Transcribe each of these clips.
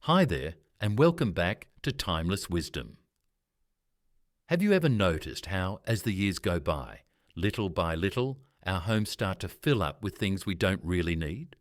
Hi there, and welcome back to Timeless Wisdom. Have you ever noticed how, as the years go by little, our homes start to fill up with things we don't really need?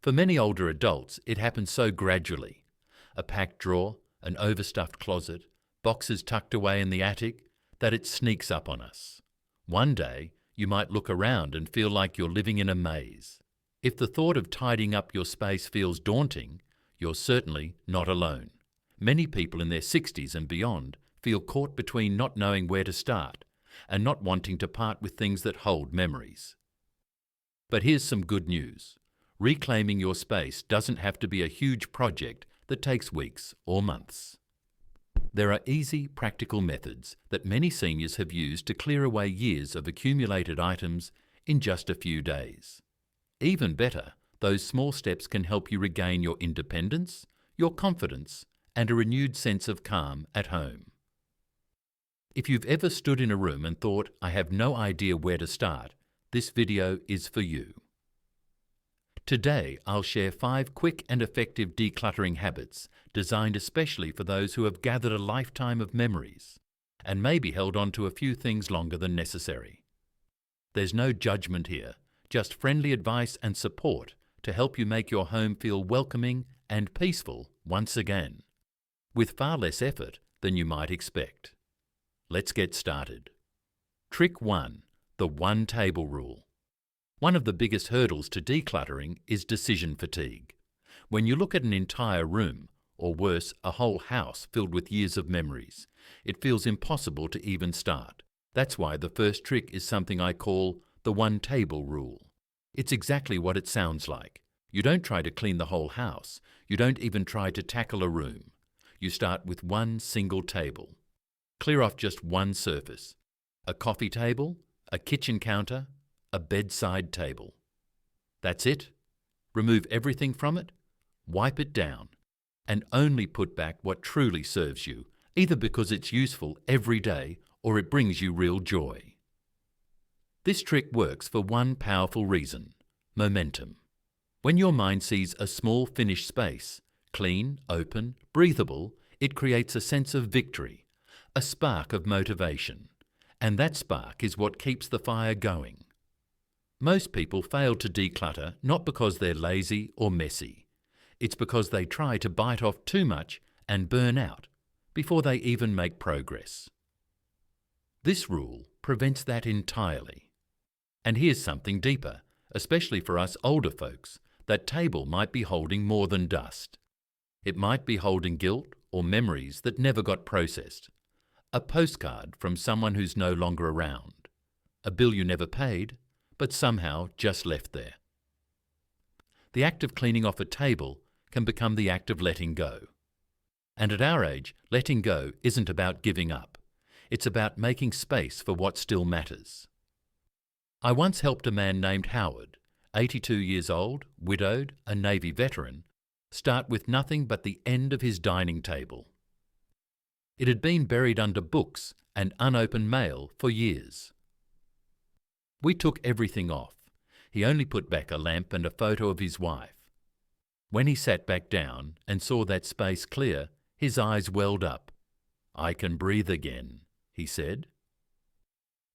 For many older adults, it happens so gradually. A packed drawer, an overstuffed closet, boxes tucked away in the attic, that it sneaks up on us. One day, you might look around and feel like you're living in a maze. If the thought of tidying up your space feels daunting, you're certainly not alone. Many people in their 60s and beyond feel caught between not knowing where to start and not wanting to part with things that hold memories. But here's some good news. Reclaiming your space doesn't have to be a huge project that takes weeks or months. There are easy, practical methods that many seniors have used to clear away years of accumulated items in just a few days. Even better, those small steps can help you regain your independence, your confidence, and a renewed sense of calm at home. If you've ever stood in a room and thought, I have no idea where to start, this video is for you. Today, I'll share 5 quick and effective decluttering habits designed especially for those who have gathered a lifetime of memories and maybe held on to a few things longer than necessary. There's no judgment here, just friendly advice and support to help you make your home feel welcoming and peaceful once again, with far less effort than you might expect. Let's get started. Trick 1. The one table rule. One of the biggest hurdles to decluttering is decision fatigue. When you look at an entire room, or worse, a whole house filled with years of memories, it feels impossible to even start. That's why the first trick is something I call the one table rule. It's exactly what it sounds like. You don't try to clean the whole house. You don't even try to tackle a room. You start with one single table. Clear off just one surface. A coffee table, a kitchen counter, a bedside table. That's it. Remove everything from it, wipe it down, and only put back what truly serves you, either because it's useful every day or it brings you real joy. This trick works for one powerful reason: momentum. When your mind sees a small finished space, clean, open, breathable, it creates a sense of victory, a spark of motivation, and that spark is what keeps the fire going. Most people fail to declutter not because they're lazy or messy. It's because they try to bite off too much and burn out before they even make progress. This rule prevents that entirely. And here's something deeper, especially for us older folks. That table might be holding more than dust. It might be holding guilt or memories that never got processed. A postcard from someone who's no longer around. A bill you never paid, but somehow just left there. The act of cleaning off a table can become the act of letting go. And at our age, letting go isn't about giving up. It's about making space for what still matters. I once helped a man named Howard, 82 years old, widowed, a Navy veteran, start with nothing but the end of his dining table. It had been buried under books and unopened mail for years. We took everything off. He only put back a lamp and a photo of his wife. When he sat back down and saw that space clear, his eyes welled up. "I can breathe again," he said.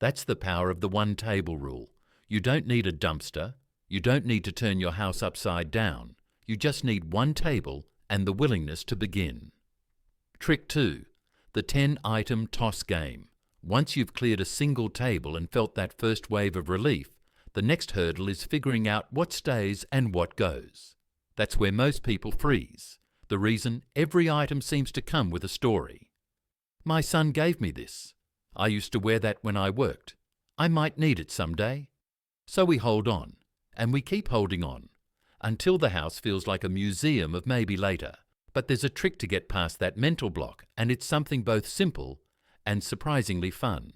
That's the power of the one table rule. You don't need a dumpster. You don't need to turn your house upside down. You just need one table and the willingness to begin. Trick 2. The 10-item toss game. Once you've cleared a single table and felt that first wave of relief, the next hurdle is figuring out what stays and what goes. That's where most people freeze. The reason: every item seems to come with a story. My son gave me this. I used to wear that when I worked. I might need it someday. So we hold on, and we keep holding on, until the house feels like a museum of maybe later. But there's a trick to get past that mental block, and it's something both simple and surprisingly fun.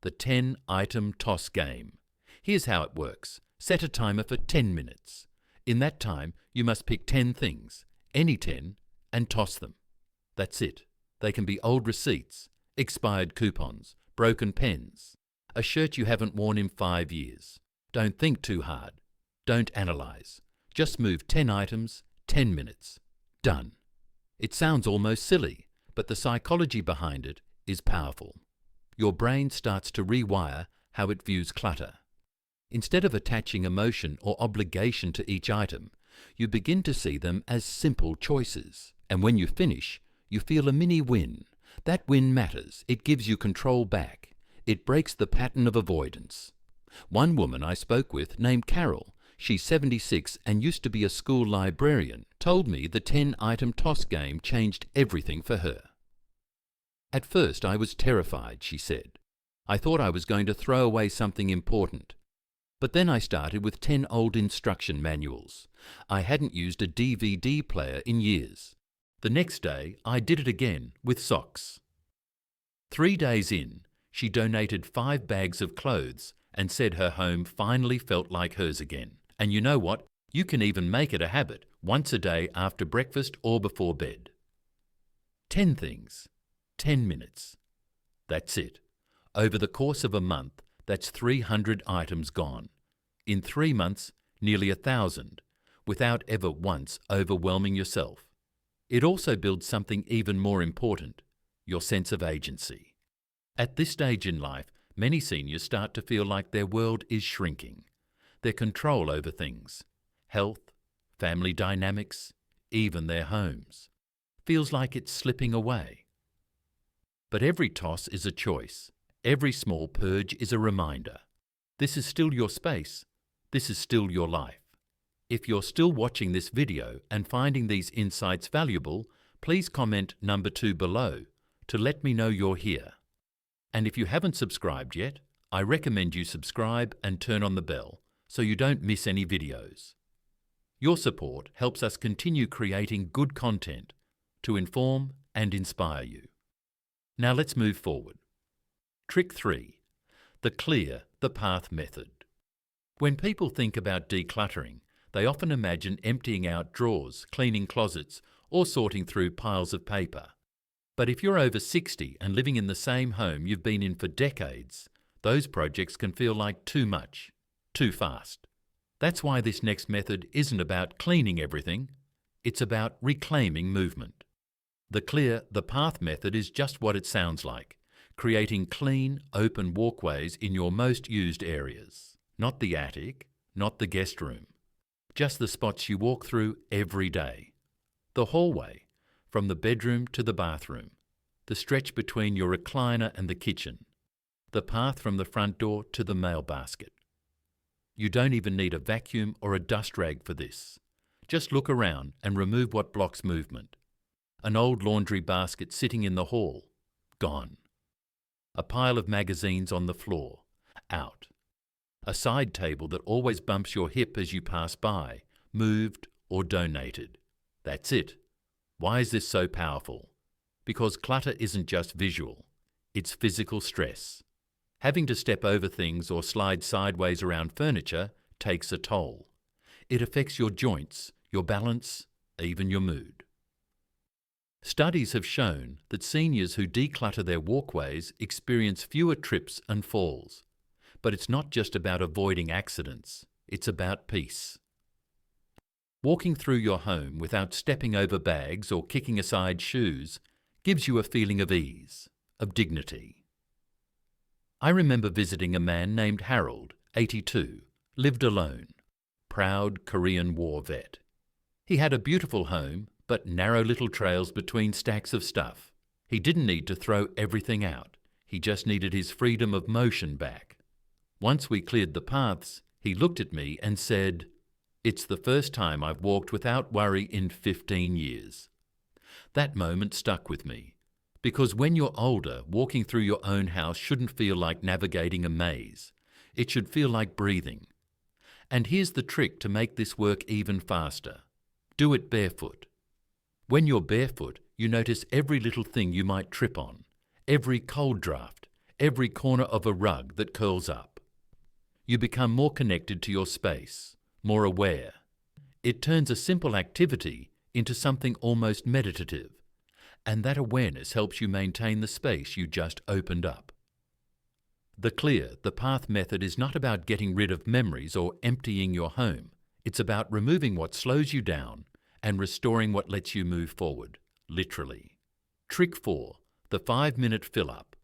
The 10-item toss game. Here's how it works. Set a timer for 10 minutes. In that time, you must pick 10 things, any 10, and toss them. That's it. They can be old receipts, expired coupons, broken pens, a shirt you haven't worn in 5 years. Don't think too hard. Don't analyze. Just move 10 items, 10 minutes. Done. It sounds almost silly, but the psychology behind it is powerful. Your brain starts to rewire how it views clutter. Instead of attaching emotion or obligation to each item, you begin to see them as simple choices. And when you finish, you feel a mini win. That win matters. It gives you control back. It breaks the pattern of avoidance. One woman I spoke with, named Carol, she's 76 and used to be a school librarian, told me the 10-item toss game changed everything for her. At first I was terrified, she said. I thought I was going to throw away something important. But then I started with 10 old instruction manuals. I hadn't used a DVD player in years. The next day, I did it again with socks. 3 days in, she donated 5 bags of clothes and said her home finally felt like hers again. And you know what? You can even make it a habit, once a day after breakfast or before bed. 10 things, 10 minutes. That's it. Over the course of a month, that's 300 items gone. In 3 months, nearly 1,000, without ever once overwhelming yourself. It also builds something even more important, your sense of agency. At this stage in life, many seniors start to feel like their world is shrinking. Their control over things, health, family dynamics, even their homes, feels like it's slipping away. But every toss is a choice. Every small purge is a reminder. This is still your space. This is still your life. If you're still watching this video and finding these insights valuable, please comment number 2 below to let me know you're here. And if you haven't subscribed yet, I recommend you subscribe and turn on the bell so you don't miss any videos. Your support helps us continue creating good content to inform and inspire you. Now let's move forward. Trick 3. The clear the path method. When people think about decluttering, they often imagine emptying out drawers, cleaning closets, or sorting through piles of paper. But if you're over 60 and living in the same home you've been in for decades, those projects can feel like too much, too fast. That's why this next method isn't about cleaning everything, it's about reclaiming movement. The clear the path method is just what it sounds like, creating clean, open walkways in your most used areas. Not the attic, not the guest room. Just the spots you walk through every day. The hallway, from the bedroom to the bathroom. The stretch between your recliner and the kitchen. The path from the front door to the mail basket. You don't even need a vacuum or a dust rag for this. Just look around and remove what blocks movement. An old laundry basket sitting in the hall. Gone. A pile of magazines on the floor. Out. A side table that always bumps your hip as you pass by, moved or donated. That's it. Why is this so powerful? Because clutter isn't just visual, it's physical stress. Having to step over things or slide sideways around furniture takes a toll. It affects your joints, your balance, even your mood. Studies have shown that seniors who declutter their walkways experience fewer trips and falls. But it's not just about avoiding accidents, it's about peace. Walking through your home without stepping over bags or kicking aside shoes gives you a feeling of ease, of dignity. I remember visiting a man named Harold, 82, lived alone, proud Korean War vet. He had a beautiful home, but narrow little trails between stacks of stuff. He didn't need to throw everything out. He just needed his freedom of motion back. Once we cleared the paths, he looked at me and said, "It's the first time I've walked without worry in 15 years." That moment stuck with me, because when you're older, walking through your own house shouldn't feel like navigating a maze. It should feel like breathing. And here's the trick to make this work even faster. Do it barefoot. When you're barefoot, you notice every little thing you might trip on, every cold draft, every corner of a rug that curls up. You become more connected to your space, more aware. It turns a simple activity into something almost meditative, and that awareness helps you maintain the space you just opened up. The clear the path method is not about getting rid of memories or emptying your home. It's about removing what slows you down and restoring what lets you move forward, literally. Trick 4. The 5-minute fill-up.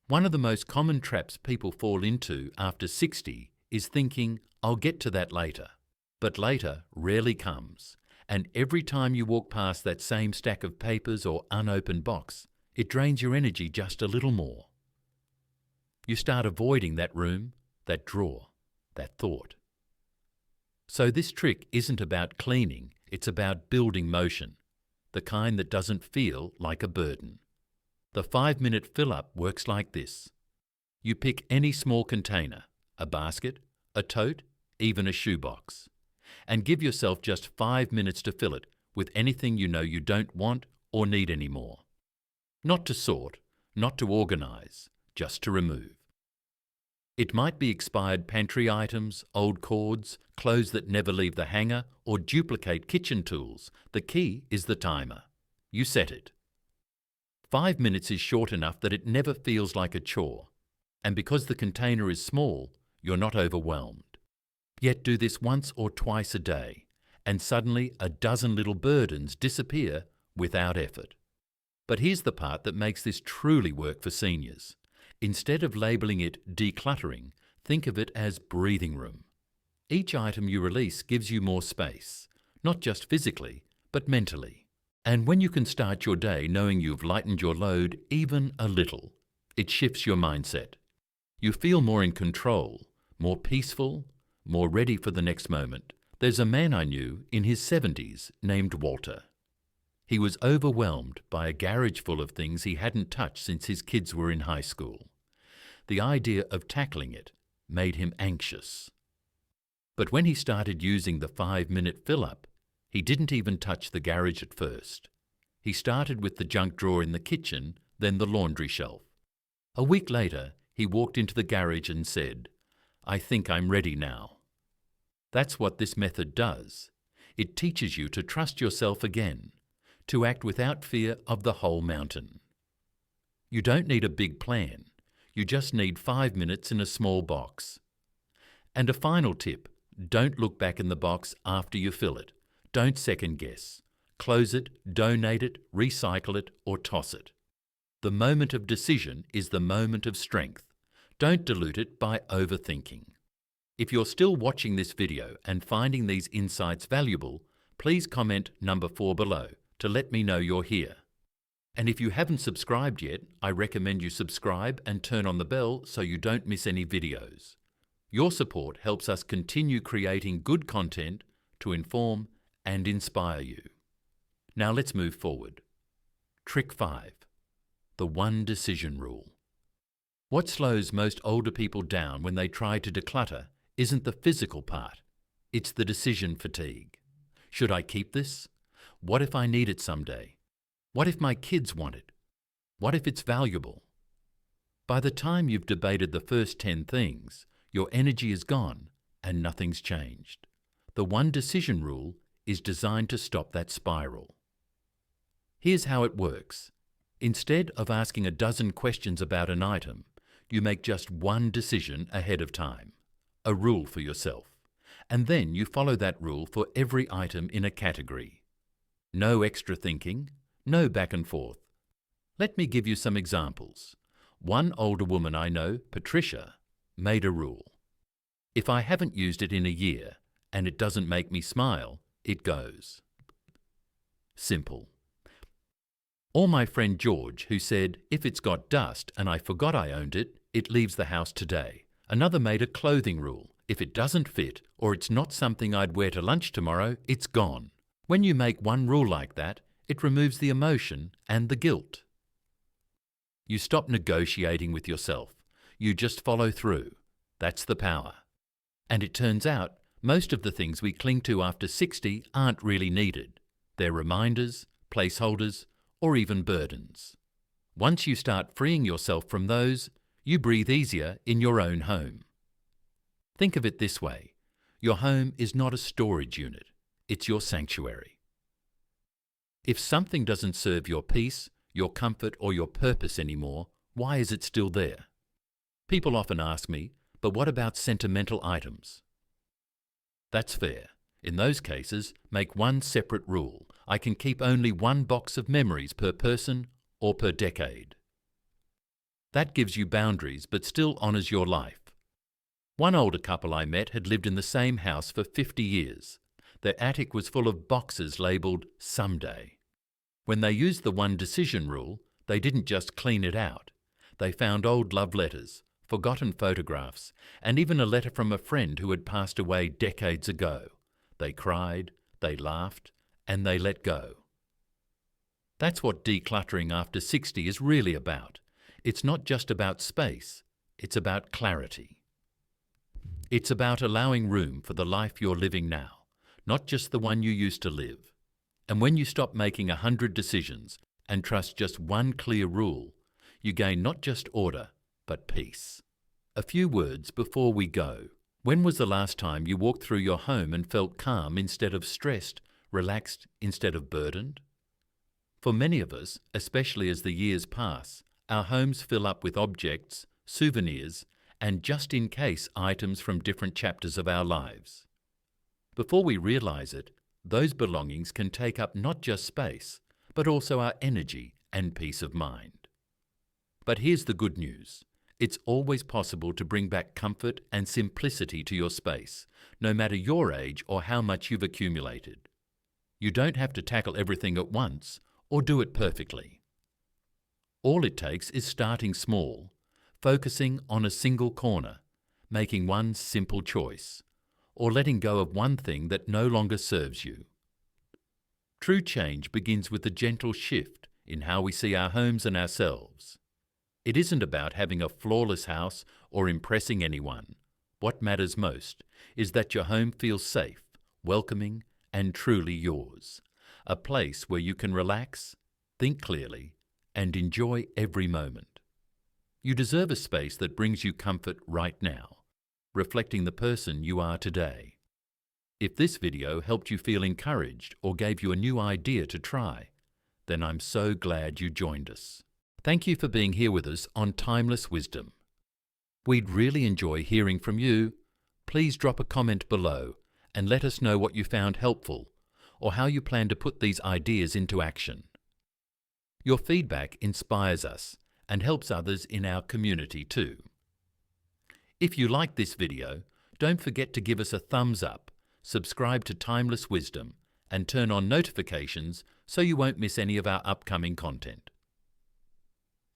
One of the most common traps people fall into after 60 is thinking, I'll get to that later. But later rarely comes, and every time you walk past that same stack of papers or unopened box, it drains your energy just a little more. You start avoiding that room, that drawer, that thought. So this trick isn't about cleaning, it's about building motion, the kind that doesn't feel like a burden. The 5-minute fill-up works like this. You pick any small container, a basket, a tote, even a shoebox, and give yourself just 5 minutes to fill it with anything you know you don't want or need anymore. Not to sort, not to organise, just to remove. It might be expired pantry items, old cords, clothes that never leave the hanger, or duplicate kitchen tools. The key is the timer. You set it. 5 minutes is short enough that it never feels like a chore. And because the container is small, you're not overwhelmed. Yet do this once or twice a day, and suddenly a dozen little burdens disappear without effort. But here's the part that makes this truly work for seniors. Instead of labelling it decluttering, think of it as breathing room. Each item you release gives you more space, not just physically, but mentally. And when you can start your day knowing you've lightened your load even a little, it shifts your mindset. You feel more in control, more peaceful, more ready for the next moment. There's a man I knew in his 70s named Walter. He was overwhelmed by a garage full of things he hadn't touched since his kids were in high school. The idea of tackling it made him anxious. But when he started using the 5-minute fill-up, he didn't even touch the garage at first. He started with the junk drawer in the kitchen, then the laundry shelf. A week later, he walked into the garage and said, "I think I'm ready now." That's what this method does. It teaches you to trust yourself again, to act without fear of the whole mountain. You don't need a big plan. You just need 5 minutes in a small box. And a final tip, don't look back in the box after you fill it. Don't second guess. Close it, donate it, recycle it, or toss it. The moment of decision is the moment of strength. Don't dilute it by overthinking. If you're still watching this video and finding these insights valuable, please comment number 4 below to let me know you're here. And if you haven't subscribed yet, I recommend you subscribe and turn on the bell so you don't miss any videos. Your support helps us continue creating good content to inform and inspire you. Now let's move forward. Trick 5. The one decision rule. What slows most older people down when they try to declutter isn't the physical part, it's the decision fatigue. Should I keep this? What if I need it someday? What if my kids want it? What if it's valuable? By the time you've debated the first 10 things, your energy is gone and nothing's changed. The one decision rule is designed to stop that spiral. Here's how it works. Instead of asking a dozen questions about an item, you make just one decision ahead of time, a rule for yourself, and then you follow that rule for every item in a category. No extra thinking, no back and forth. Let me give you some examples. One older woman I know, Patricia, made a rule. If I haven't used it in a year and it doesn't make me smile, it goes. Simple. Or my friend George, who said, if it's got dust and I forgot I owned it, it leaves the house today. Another made a clothing rule. If it doesn't fit or it's not something I'd wear to lunch tomorrow, it's gone. When you make one rule like that, it removes the emotion and the guilt. You stop negotiating with yourself. You just follow through. That's the power. And it turns out, most of the things we cling to after 60 aren't really needed. They're reminders, placeholders, or even burdens. Once you start freeing yourself from those, you breathe easier in your own home. Think of it this way. Your home is not a storage unit. It's your sanctuary. If something doesn't serve your peace, your comfort, or your purpose anymore, why is it still there? People often ask me, but what about sentimental items? That's fair. In those cases, make one separate rule. I can keep only one box of memories per person or per decade. That gives you boundaries but still honours your life. One older couple I met had lived in the same house for 50 years. Their attic was full of boxes labelled "Someday." When they used the one decision rule, they didn't just clean it out. They found old love letters, forgotten photographs, and even a letter from a friend who had passed away decades ago. They cried, they laughed, and they let go. That's what decluttering after 60 is really about. It's not just about space, it's about clarity. It's about allowing room for the life you're living now, not just the one you used to live. And when you stop making 100 decisions and trust just one clear rule, you gain not just order, but peace. A few words before we go. When was the last time you walked through your home and felt calm instead of stressed, relaxed instead of burdened? For many of us, especially as the years pass, our homes fill up with objects, souvenirs, and just-in-case items from different chapters of our lives. Before we realize it, those belongings can take up not just space, but also our energy and peace of mind. But here's the good news. It's always possible to bring back comfort and simplicity to your space, no matter your age or how much you've accumulated. You don't have to tackle everything at once or do it perfectly. All it takes is starting small, focusing on a single corner, making one simple choice, or letting go of one thing that no longer serves you. True change begins with a gentle shift in how we see our homes and ourselves. It isn't about having a flawless house or impressing anyone. What matters most is that your home feels safe, welcoming, and truly yours. A place where you can relax, think clearly, and enjoy every moment. You deserve a space that brings you comfort right now, reflecting the person you are today. If this video helped you feel encouraged or gave you a new idea to try, then I'm so glad you joined us. Thank you for being here with us on Timeless Wisdom. We'd really enjoy hearing from you. Please drop a comment below and let us know what you found helpful or how you plan to put these ideas into action. Your feedback inspires us and helps others in our community too. If you like this video, don't forget to give us a thumbs up, subscribe to Timeless Wisdom, and turn on notifications so you won't miss any of our upcoming content.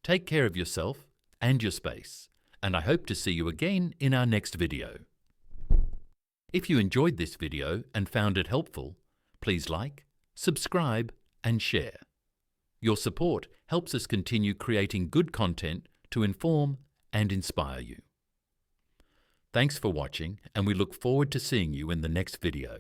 Take care of yourself and your space, and I hope to see you again in our next video. If you enjoyed this video and found it helpful, please like, subscribe, and share. Your support helps us continue creating good content to inform and inspire you. Thanks for watching, and we look forward to seeing you in the next video.